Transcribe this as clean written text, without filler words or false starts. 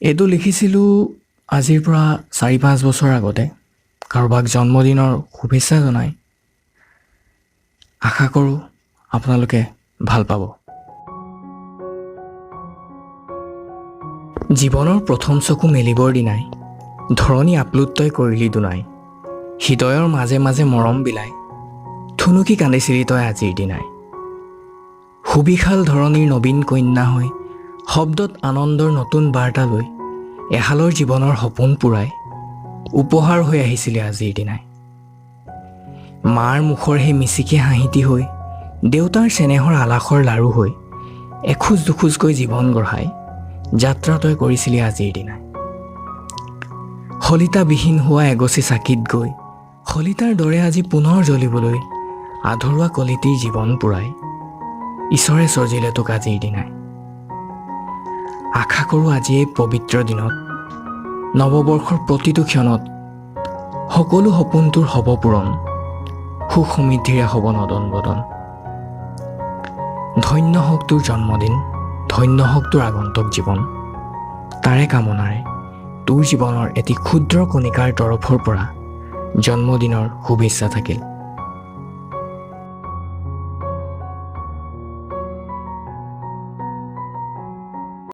এইটো লিখিছিলোঁ আজিৰ পৰা 4-5 বছৰ আগতে কাৰোবাক জন্মদিনৰ শুভেচ্ছা জনাই। আশা কৰোঁ আপোনালোকে ভাল পাব। জীৱনৰ প্ৰথম চকু মেলিবৰ দিনাই ধৰণী আপ্লুতই কৰিলি দুনাই। হৃদয়ৰ মাজে মাজে মৰম বিলাই থুনুকি কান্দিছিলি তই আজিৰ দিনাই। সুবিশাল ধৰণীৰ নবীন কন্যা হৈ শব্দত আনন্দৰ নতুন বাৰ্তা লৈ এহালৰ জীৱনৰ সপোন পূৰাই উপহাৰ হৈ আহিছিলে আজিৰ দিনাই। মাৰ মুখৰ সেই মিচিকি হাঁহিটি হৈ দেউতাৰ চেনেহৰ আলাসৰ লাৰু হৈ এখোজ দুখোজকৈ জীৱন গঢ়াই যাত্ৰা তই কৰিছিলি আজিৰ দিনাই। শলিতাবিহীন হোৱা এগছি চাকিত গৈ শলিতাৰ দৰে আজি পুনৰ জ্বলিবলৈ আধৰুৱা কলিটিৰ জীৱন পূৰাই ঈশ্বৰে সজিলে তোক আজিৰ দিনাই। আশা কৰোঁ আজি এই পবিত্ৰ দিনত নৱবৰ্ষৰ প্ৰতিটো ক্ষণত সকলো সপোন তোৰ হ'ব পূৰণ, সুখ সমৃদ্ধিৰে হ'ব নদন বদন। ধন্য হওক তোৰ জন্মদিন, ধন্য হওক তোৰ আগন্তুক জীৱন। তাৰে কামনাৰে তোৰ জীৱনৰ এটি ক্ষুদ্ৰ কণিকাৰ তৰফৰ পৰা জন্মদিনৰ শুভেচ্ছা থাকিল।